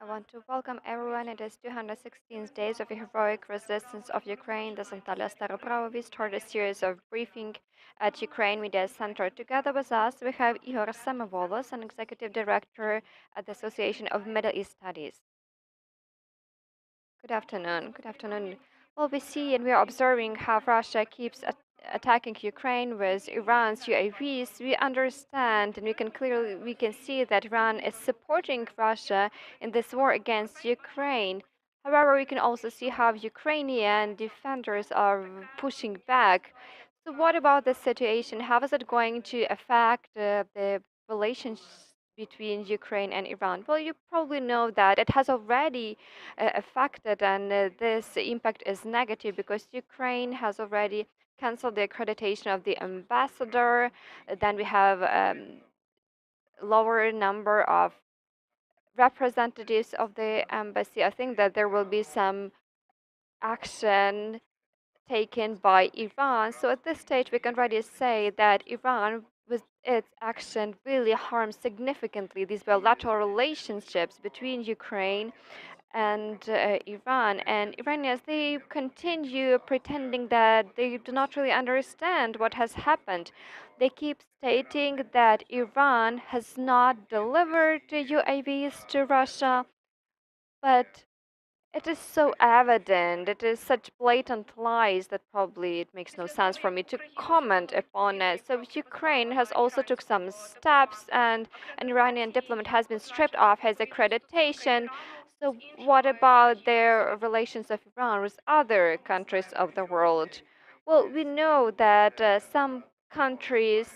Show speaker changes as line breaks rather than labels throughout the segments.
I want to welcome everyone. It is 216 days of the heroic resistance of Ukraine. The Natalia Staropravo started a series of briefing at Ukraine Media Center. Together with us, we have Igor Semyvolos, an executive director at the Association of Middle East Studies. Good afternoon. Good afternoon. Well, we see and we are observing how Russia keeps attacking Ukraine with Iran's UAVs. We understand and we can see that Iran is supporting Russia in this war against Ukraine. However, we can also see how Ukrainian defenders are pushing back. So, what about this situation? How is it going to affect the relations between Ukraine and Iran? Well, you probably know that it has already affected, and this impact is negative because Ukraine has already canceled the accreditation of the ambassador. Then we have lower number of representatives of the embassy. I think that there will be some action taken by Iran. So at this stage, we can already say that Iran, with its action, really harms significantly these bilateral relationships between Ukraine and Iran. And Iranians, they continue pretending that they do not really understand what has happened. They keep stating that Iran has not delivered the UAVs to Russia, but it is so evident, it is such blatant lies that probably it makes no sense for me to comment upon it. So Ukraine has also took some steps, and an Iranian diplomat has been stripped of his accreditation. So what about their relations of Iran with other countries of the world? Well, we know that some countries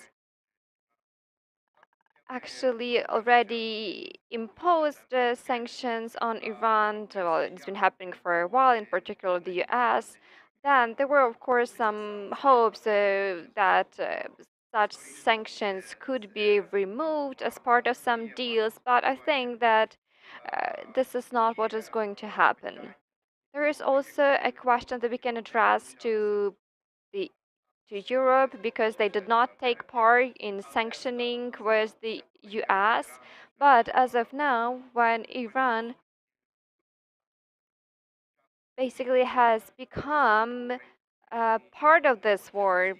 actually already imposed sanctions on Iran. Well, it's been happening for a while, in particular the US. Then there were, of course, some hopes that such sanctions could be removed as part of some deals, but I think that this is not what is going to happen. There is also a question that we can address the to Europe because they did not take part in sanctioning with the US. But as of now, when Iran basically has become part of this war,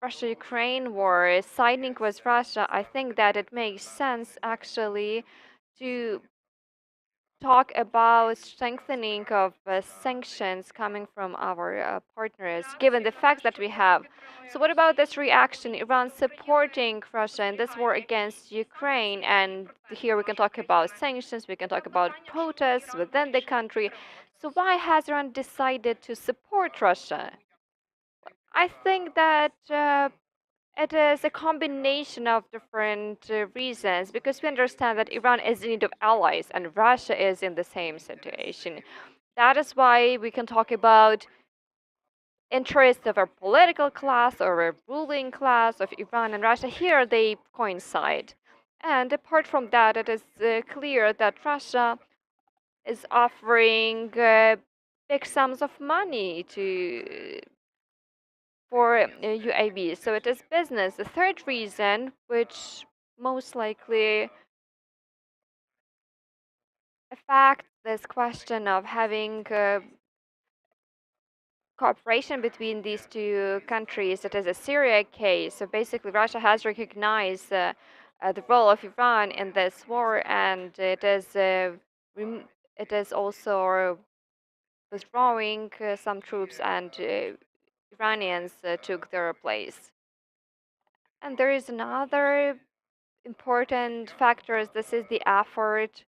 Russia Ukraine war, siding with Russia, I think that it makes sense actually to talk about strengthening of sanctions coming from our partners, given the facts that we have. So, what about this reaction? Iran supporting Russia in this war against Ukraine, and here we can talk about sanctions, we can talk about protests within the country. So, why has Iran decided to support Russia? I think that it is a combination of different reasons because we understand that Iran is in need of allies and Russia is in the same situation. That is why we can talk about interests of a political class or a ruling class of Iran and Russia. Here they coincide. And apart from that, it is clear that Russia is offering big sums of money to for UAVs. So it is business. The third reason, which most likely affects this question of having cooperation between these two countries, it is a Syria case. So basically, Russia has recognized the role of Iran in this war, and it is also withdrawing some troops, and Iranians took their place. And there is another important factors. This is the effort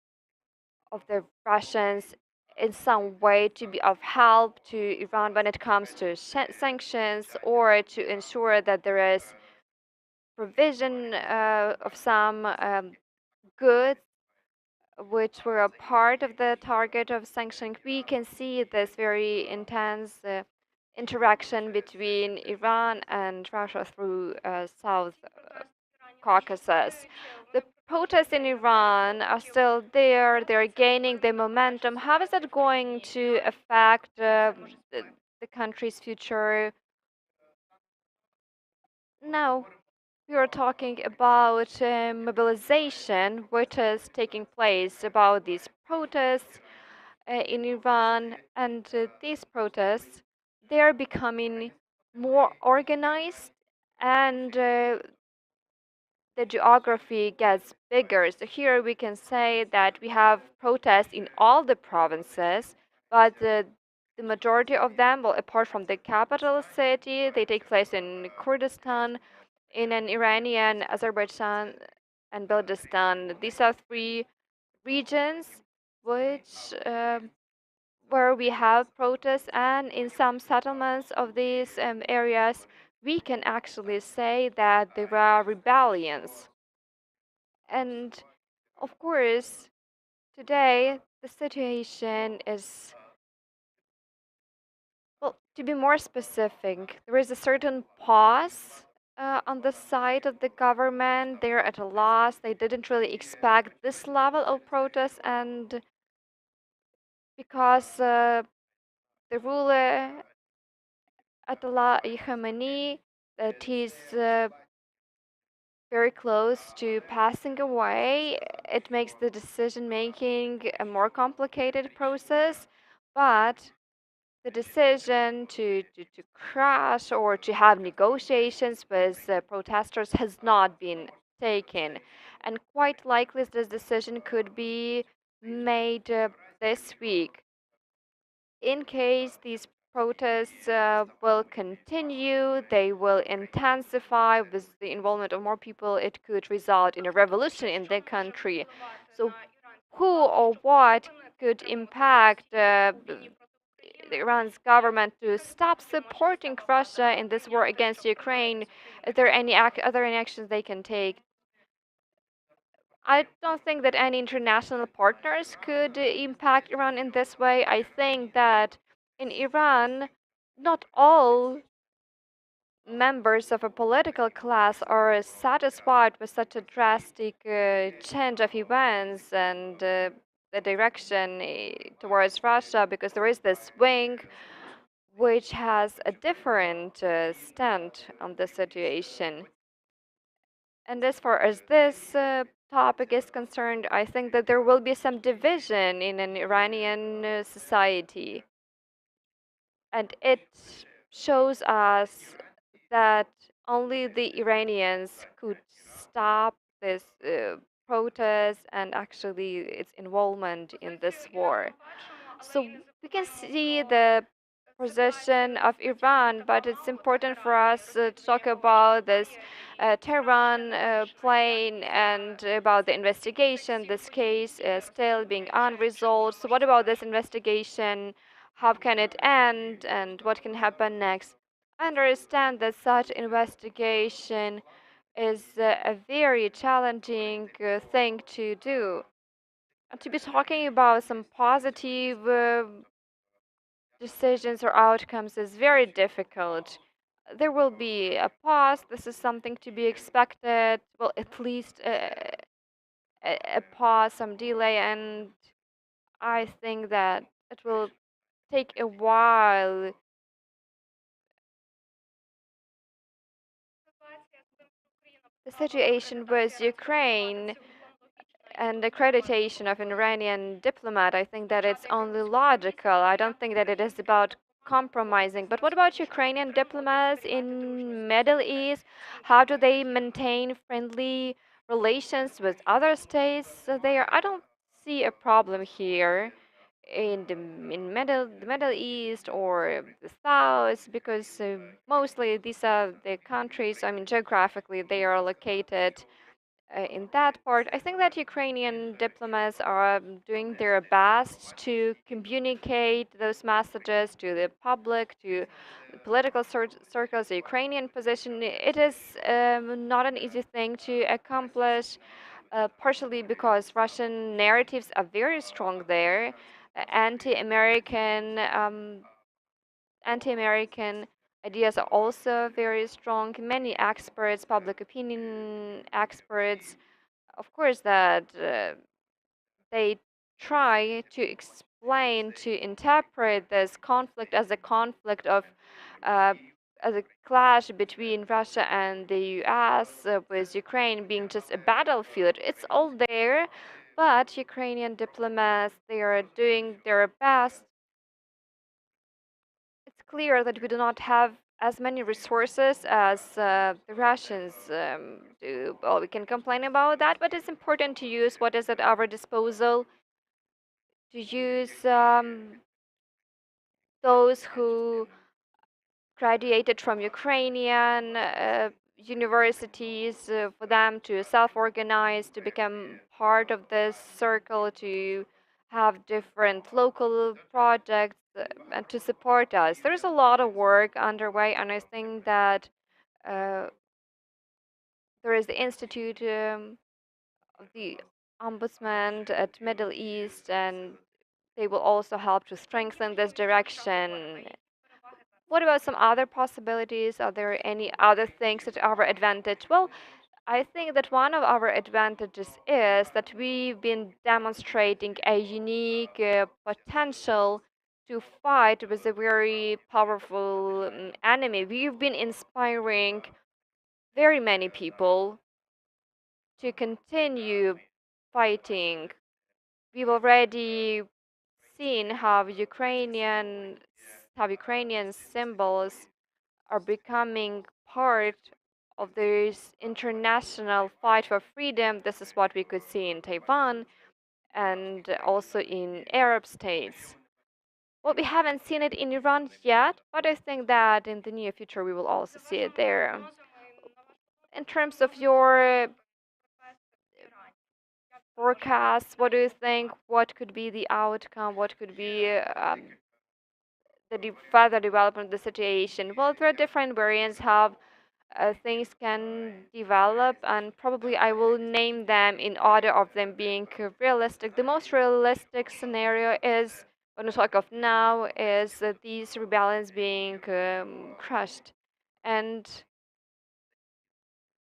of the Russians in some way to be of help to Iran when it comes to sanctions or to ensure that there is provision of some goods which were a part of the target of sanctioning. We can see this very intense interaction between Iran and Russia through South Caucasus. The protests in Iran are still there, they're gaining the momentum. How is that going to affect the country's future? No, We are talking about mobilization, which is taking place about these protests in Iran, and these protests, they are becoming more organized, and the geography gets bigger. So here we can say that we have protests in all the provinces, but the majority of them, well, apart from the capital city, they take place in Kurdistan, in an Iranian, Azerbaijan, and Baltistan. These are three regions which where we have protests, and in some settlements of these areas, we can actually say that there are rebellions. And of course, today the situation is, well, to be more specific, there is a certain pause on the side of the government. They're at a loss. They didn't really expect this level of protest, and because the ruler Ayatollah Khamenei, that he's very close to passing away, it makes the decision making a more complicated process. But the decision to crash or to have negotiations with protesters has not been taken. And quite likely this decision could be made this week. In case these protests will continue, they will intensify with the involvement of more people, it could result in a revolution in the country. So, who or what could impact Iran's government to stop supporting Russia in this war against Ukraine? Is there any other actions they can take? I don't think that any international partners could impact Iran in this way. I think that in Iran, not all members of a political class are satisfied with such a drastic change of events and the direction towards Russia, because there is this wing which has a different stand on the situation. And as far as this topic is concerned, I think that there will be some division in an Iranian society. And it shows us that only the Iranians could stop this protest and actually its involvement in this war. So we can see the position of Iran, but it's important for us to talk about this Tehran plane and about the investigation. This case is still being unresolved. So, what about this investigation? How can it end, and what can happen next? I understand that such investigation is a very challenging thing to do. To be talking about some positive decisions or outcomes is very difficult. There will be a pause. This is something to be expected. Well, at least a pause, some delay, and I think that it will take a while. The situation with Ukraine and accreditation of an Iranian diplomat, I think that it's only logical. I don't think that it is about compromising. But what about Ukrainian diplomats in Middle East? How do they maintain friendly relations with other states there? I don't see a problem here in the Middle East or the South, because mostly these are the countries. I mean, geographically they are located in that part. I think that Ukrainian diplomats are doing their best to communicate those messages to the public, to political circles, the Ukrainian position. It is not an easy thing to accomplish, partially because Russian narratives are very strong there. Anti-American, anti-American ideas are also very strong. Many experts, public opinion experts, of course, that they try to explain, to interpret this conflict as a conflict of uh, the clash between Russia and the US, with Ukraine being just a battlefield. It's all there, but Ukrainian diplomats, they are doing their best. It's clear that we do not have as many resources as the Russians do. Well, we can complain about that, but it's important to use what is at our disposal, to use those who graduated from Ukrainian universities, for them to self-organize, to become part of this circle, to have different local projects, and to support us. There's a lot of work underway, and I think that uh, there is the Institute of the Ombudsman at Middle East, and they will also help to strengthen this direction. What about some other possibilities? Are there any other things at our advantage? Well, I think that one of our advantages is that we've been demonstrating a unique potential to fight with a very powerful enemy. We've been inspiring very many people to continue fighting. We've already seen how Ukrainian symbols are becoming part of this international fight for freedom. This is what we could see in Taiwan and also in Arab states. Well, we haven't seen it in Iran yet, but I think that in the near future we will also see it there. In terms of your forecasts, what do you think? What could be the outcome? What could be the further development of the situation? Well, there are different variants how things can develop, and probably I will name them in order of them being realistic. The most realistic scenario is, when we talk of now, is that these rebellions being crushed, and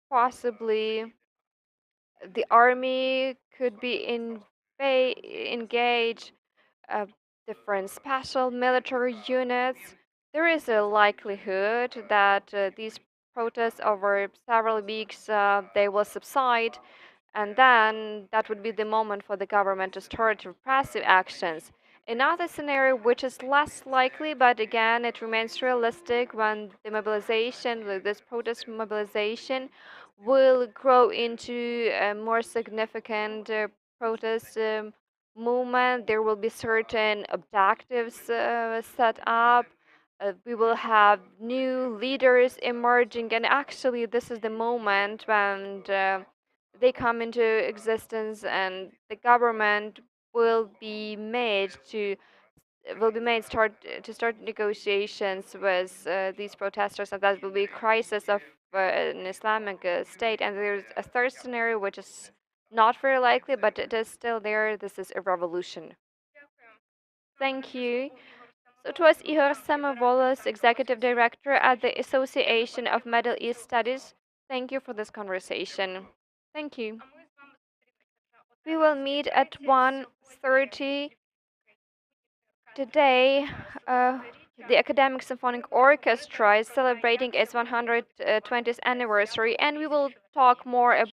possibly the army could be engaged, uh, different special military units. There is a likelihood that these protests over several weeks they will subside, and then that would be the moment for the government to start repressive actions. Another scenario, which is less likely, but again, it remains realistic, when the mobilization, like this protest mobilization, will grow into a more significant protest movement. There will be certain objectives set up. We will have new leaders emerging, and actually, this is the moment when they come into existence, and the government will be made to start negotiations with these protesters, and that will be a crisis of an Islamic state. And there's a third scenario which is not very likely, but it is still there. This is a revolution. Thank you. So it was Igor Semyvolos, Executive Director at the Association of Middle East Studies. Thank you for this conversation. Thank you. We will meet at 1:30 today. The Academic Symphonic Orchestra is celebrating its 120th anniversary, and we will talk more about